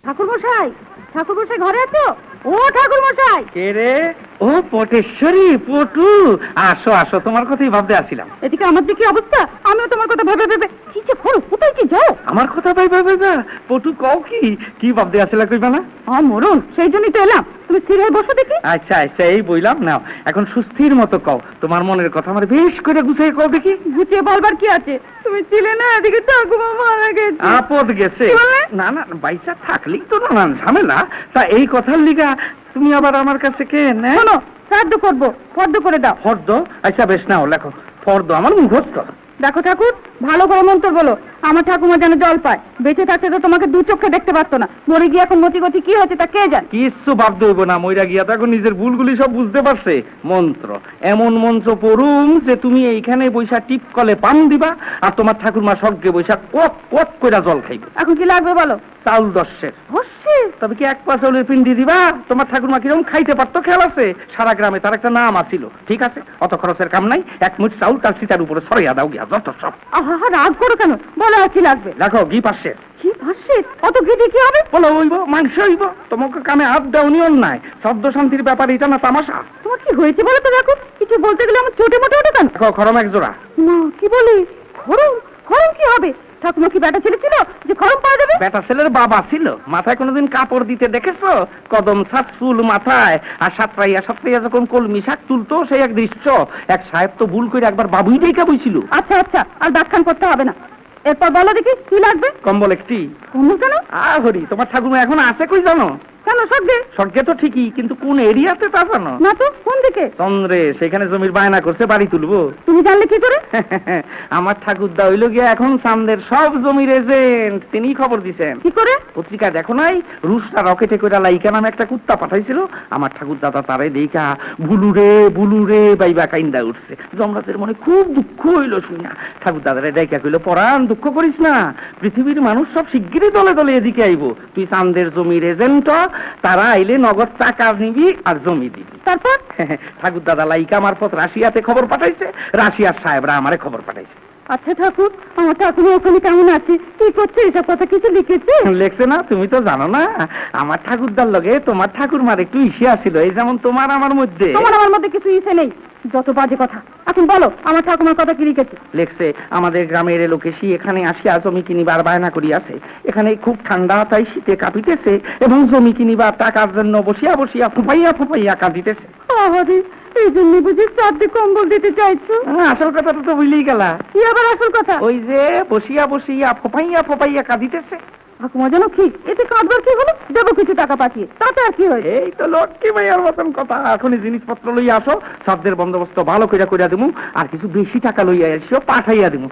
ঠাকুর মশাই, ঠাকুর মশাই ঘরে আছো? ও ঠাকুর মশাই! কে রে? ও পটেশ্বরী, পটু, আসো আসো, তোমার কথাই ভাবতে আসছিলাম। এদিকে আমার দিকে অবস্থা, আমিও তোমার কথা ভেবে ভেবে কি যে করো, কোথায় কি যাও? আমার কথা ভাইবা ভাইবা, পটু কও কি কি ভাবতে আসছিলা কইবা না? মরণ, সেই জন্যই তো এলাম। তুমি স্থির হয়ে বসো দেখি। আচ্ছা আচ্ছা, এই বইলাম না, এখন সুস্থির মতো কও, তোমার মনের কথা আমার বেশ করে গুছিয়ে কও দেখি। গুছিয়ে বলবার কি আছে? তুমি ছিলে না এদিকে, ঠাকুমা মারা গেছে। আপদ গেছে? না না, বাইচা থাকলেই তো নানান ঝামেলা, তা এই কথার লিগা তুমি আবার আমার কাছে কেন? শোনো, শ্রাদ্ধ করবো, ফর্দ করে দাও। ফর্দ? আচ্ছা বেশ, নাও লেখো ফর্দ, আমার মুখস্থ। দেখো ঠাকুর, ভালো করে মন্ত্র বলো, আমার ঠাকুমা যেন জল পায়। বেঁচে থাকতে তো তোমাকে দু চোখে দেখতে পারতো না, মরে গিয়ে এখন মতি গতি কি হচ্ছে তা কে জানে। কিচ্ছু ভাবতে হইব না, মইরা গিয়া তো এখন নিজের ভুলগুলি সব বুঝতে পারছে। মন্ত্র, এমন মন্ত্র পড়ুম যে তুমি এইখানে বৈশা টিপ কলে পান দিবা, আর তোমার ঠাকুরমা স্বর্গে বৈশা কট কট কইরা জল খাইবে। এখন কি লাগবে বলো? চাউল 10 হচ্ছে তবে কি এক পা চাউলের পিন্ডি দিবা? তোমার ঠাকুরমা কিরকম খাইতে পারতো খেয়াল আছে? সারা গ্রামে তার একটা নাম আছিল। ঠিক আছে, অত খরচের কাম নাই, এক মুঠ চাউল কাল সিটার উপরে ছড়াইয়া দাও গিয়া, যত সব। আহা, রাগ করো কেন? বলো আর কি লাগবে। দেখো ঘি 500। কি ভাসছে? অত ঘেটে কি হবে? বলো হইব, মাংস হইব, তোমাকে কামে হাত দেওনি অন্যায়, শব্দ শান্তির ব্যাপার এটা না তামাশা। তোমার কি হয়েছে বলো তো? দেখো, কিছু বলতে গেলে আমার ছোটে মোটে ওঠে কেন? দেখো খরম এক জোড়া। না, কি বলি? খরম? খরম কি হবে? ঠাকুমা কি বেটা ছেলে ছিল যে খরম পাওয়া যাবে? বেটা ছেলের বাবা ছিল, মাথায় কোনোদিন কাপড় দিতে দেখেছো? কদম ছাদ চুল মাথায়, আর সাতরাইয়া সাতরাইয়া যখন কলমি শাক তুলতো সেই এক দৃশ্য। এক সাহেব তো ভুল করে একবার বাবুই দেখা বইছিল। আচ্ছা আচ্ছা, আর ব্যাখ্যান করতে হবে না। এরপর বলো দেখি কি লাগবে। কম্বল একটি। কম্বল কেন? হরি, তোমার ঠাকুমা এখন আছে কই জানো? কেন স্বর্গে? স্বর্গে তো ঠিকই, কিন্তু কোন এরিয়াতে তা জানো? না তো, কোন দিকে? চন্দ্রে, সেখানে জমির বায়না করছে বাড়ি তুলবো। তুমি জানলে কি করে? আমার ঠাকুরদা হইল গিয়া এখন চান্দের সব জমির এজেন্ট, তিনি খবর দিছেন। কি করে? পত্রিকা দেখো নাই? রুশটা রকেটে কইরা লাইকা নামে একটা কুত্তা পাঠাইছিল, আমার ঠাকুর দাদা তারে দেখা বুলুরে বুলুরে বাইবা কাইন্দা উঠছে। যমরাজের মনে খুব দুঃখ হইল শুনা। ঠাকুর দাদারে ডাইকা কইল, পরাণ দুঃখ করিস না, পৃথিবীর মানুষ সব শিগগিরই দলে দলে এদিকে আইব, তুই চান্দের জমির এজেন্ট, তারা আইলে নগদ টাকা নিবি আর জমি দিবি। তারপর? ঠাকুর দাদা লাইকা মারফত রাশিয়াতে খবর পাঠাইছে, রাশিয়ার সাহেবরা আমারে খবর পাঠাইছে। আচ্ছা ঠাকুর, আমার ঠাকুমা ওখানে কেমন আছে, কি করছে, এসব কথা কিছু লিখেছে? লেখছে না? তুমি তো জানো না, আমার ঠাকুরদার লগে তোমার ঠাকুরমার একটু ইসে আছিল, এই যেমন তোমার আমার মধ্যে। তোমার আমার মধ্যে কিছু ইসে নেই, যত বাজে কথা। এখন বলো, আমার ঠাকুমার কথা কি লিখেছে? লেখছে, আমাদের গ্রামের লোকেশি এখানে আসিয়া জমি কিনিবার বায়না করিয়াছে, এখানে খুব ঠান্ডা, তাই শীতে কাঁপিতেছে, এবং জমি কিনিবার টাকার জন্য বসিয়া বসিয়া ফুপাইয়া ফুপাইয়া কাঁদিতেছে। আরে, এই জন্য বুঝি চারটে কম্বল দিতে চাইছো? আসল কথাটা তো বুঝলেই গেলা। কি আবার আসল কথা? ওই যে বসিয়া বসিয়া ফুপাইয়া ফুপাইয়া কাঁদিতেছে। ঠাকুমা যেন কি, এতে কাঁদবার কি হলো? দেবো কিছু টাকা পাঠিয়ে, তাতে আর কি হয়েছে? এই তো লক্ষ্মী মাইয়ার মতন কথা। এখনই জিনিসপত্র লইয়া আসো, শব্দের বন্দোবস্ত ভালো কইরা কইরা দিমু, আর কিছু বেশি টাকা লইয়া এসো, পাঠাইয়া দিমু।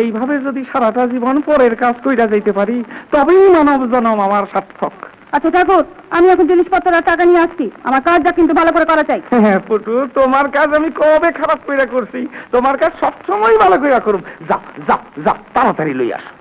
এইভাবে যদি সারাটা জীবন পরের কাজ কইরা যাইতে পারি, তবেই মানব জনম আমার সার্থক। আচ্ছা ঠাকুর, আমি এখন জিনিসপত্র আর টাকা নিয়ে আসছি, আমার কাজটা কিন্তু ভালো করে করা চাই। হ্যাঁ পুটু, তোমার কাজ আমি কবে খারাপ কইরা করছি? তোমার কাজ সবসময় ভালো কইরা করুম। যাও যাও যাও, তাড়াতাড়ি লই আসো।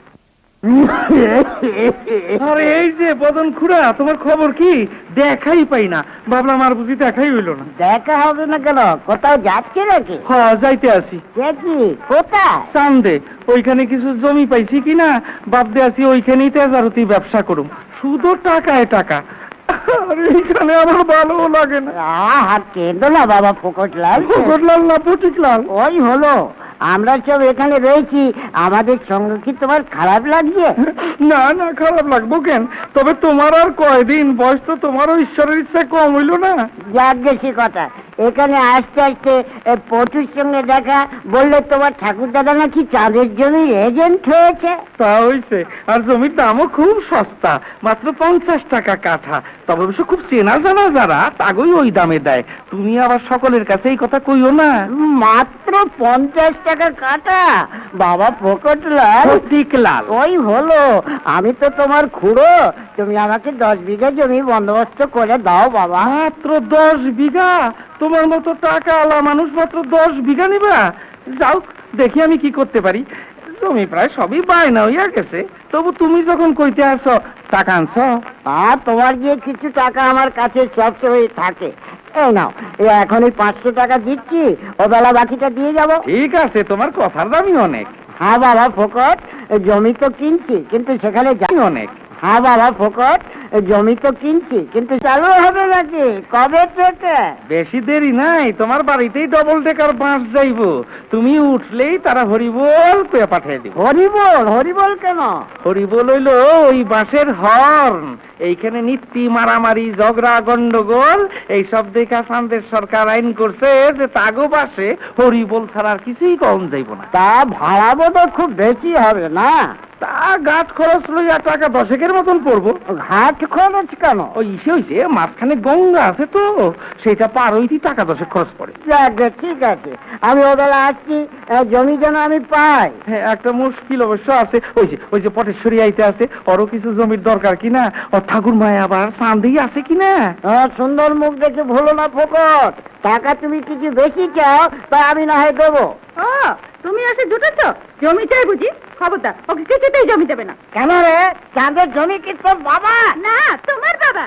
আরে এই যে বদন খুড়া, তোমার খবর কি? দেখাই পাই না, ভাবলাম আর বুঝি দেখাই হইল না। দেখা হবে না কেন? কোথাও যাচ্ছে নাকি? হ্যাঁ, যাইতে আসি। দেখি কোথায়? চান্দে, ওইখানে কিছু জমি পাইছি কিনা, ভাবতে আছি ওইখানেই তেজারতি ব্যবসা করুম, শুধু টাকায় টাকা। আর এইখানে আমার ভালো লাগে না। আর কেঁদো না বাবা ফোকটলাল। ফোকটলাল না পুটিকলাল? ওই হলো, আমরা সব এখানে রয়েছি, আমাদের সঙ্গে কি তোমার খারাপ লাগছে? না না, খারাপ লাগবো কেন? তবে তোমার আর কয়দিন, বয়স তো তোমারও ঈশ্বরের ইচ্ছায় কম হইল না। যাক বেশি কথা, এখানে আসতে আসতে পটুর সঙ্গে দেখা, বললে তোমার ঠাকুর দাদা নাকি চাঁদের জমির এজেন্ট হয়েছে। তা হইছে, আর জমির দামও খুব সস্তা, মাত্র 50 টাকা কাঠা। তবে অবশ্য খুব চেনা জানা যারা, তাগই ওই দামে দেয়। তুমি আবার সকলের কাছে এই কথা কইও না। মাত্র 50 টাকা কাটা? বাবা ফোকটলাল, ফটিকলাল। ওই হলো, আমি তো তোমার খুড়ো, তুমি আমাকে 10 বিঘা জমি বন্দোবস্ত করে দাও বাবা। মাত্র 10 বিঘা? তোমার মতো টাকা আলা মানুষ মাত্র 10 বিঘা নিবা? যাও, দেখি আমি কি করতে পারি। জমি প্রায় সবই বায়না হইয়া গেছে, তবু তুমি যখন কইতে আসো, টাকা আনছ? আর তোমার যে কিছু টাকা আমার কাছে সবসময় থাকে। এই নাও, এখনই 500 টাকা দিচ্ছি, ও বেলা বাকিটা দিয়ে যাব। ঠিক আছে, তোমার কথার দামই অনেক। হ্যাঁ বাবা ফোকট, জমি তো কিনছি, কিন্তু সেখানে যাই অনেক। হ্যাঁ বাবা ফোকট, জমি তো কিনছি, কিন্তু চালু হবে নাকি? কবে থেকে? বেশি দেরি নাই, তোমার বাড়িতেই ডবল ডেকার বাস যাইবো। তুমি উঠলেই তারা হরিবোল কইয়া পাঠিয়ে দিব। হরিবল? হরিবল কেন? হরিবোল হইল ওই বাসের হর্ন। এইখানে নিত্যি মারামারি, ঝগড়া, গন্ডগোল এইসব দেখা সান্দের সরকার আইন করছে যে তাগো বাসে হরিবোল ছাড়া আর কিছুই কম যাইব না। তা ভাড়া বোধ খুব বেশি হবে না? তা গাছ খরচ লইয়া টাকা 10 মতন পড়বো। ঘাট খরচ কেন? ওই ইসে হইছে, মাঝখানে গঙ্গা আছে তো, সেটা পার হইতে টাকা 10 খরচ পড়ে। যাক, ঠিক আছে, আমি ওবেলা আসছি, জমি যেন আমি পাই। হ্যাঁ, একটা মুশকিল অবশ্য আছে। ওই যে পটেশ্বরী আইতে আছে, ওরও কিছু জমির দরকার কিনা, ওর ঠাকুর মায় আবার চাঁদেই আছে কিনা। সুন্দর মুখ দেখে ভুলো না ফোকট, টাকা তুমি কিছু বেশি চাও তা আমি না হয় দেবো। ও, তুমি এসে জুটেছ? জমি চাই বুঝি? খবরদার, ওকে কিছুতেই জমি দেবে না। কেন রে, চাঁদের জমি কি তোর বাবা? না, তোমার বাবা।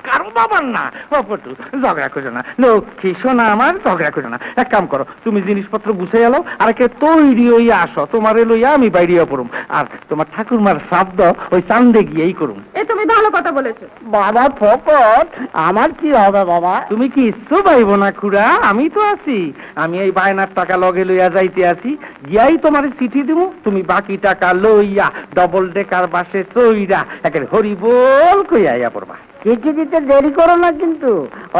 কারো বাবার না। ও পটু, ঝগড়া করো না, লক্ষ্মী সোনা আমার, ঝগড়া করো না। এক কাম করো, তুমি জিনিসপত্র গুছাই এলো, আর একে তৈরি হইয়া আসো, তোমার লইয়া আমি বাইরিয়া পড়ুম। আর তোমার ঠাকুরমার শ্রাদ্ধ ওই চান্দে গিয়েই করুম। এ তুমি ভালো কথা বলেছো। বাবা ফোকট, আমার কি হবে বাবা? তুমি কি ইচ্ছো পাইব না খুড়া? আমি তো আছি। আমি এই বায়নার টাকা লগে লইয়া যাইতে আছি, গিয়াই তোমার চিঠি দিব, তুমি বাকি টাকা লইয়া ডবল ডেকার বাসে চইরা একের হরিবোল কইয়া আইয়া পড়বা। চিঠি দিতে দেরি করো না কিন্তু।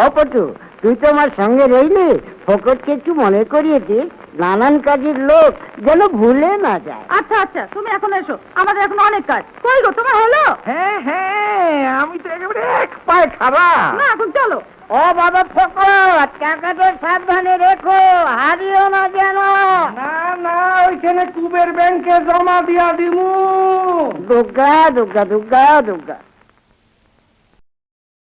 অপটু, তুই তো আমার সঙ্গে রইলি, ফোকটকে একটু মনে করিয়ে দিস, নানান কাজের লোক যেন ভুলে না যায়। আচ্ছা আচ্ছা, তুমি এখন এসো, আমাদের এখন অনেক কাজ। কই গো, তোমার হলো? হ্যাঁ হ্যাঁ, আমি তো একেবারে এক পায়ে খারাপ। না, এখন চলো। ও বাবা ফোকট, টাকাটা সাবধানে রেখো, হারিও না যেন। না না, ওইখানে কুবের ব্যাংকে জমা দিয়া দিমু। দুর্গা দুর্গা দুর্গা দুর্গা।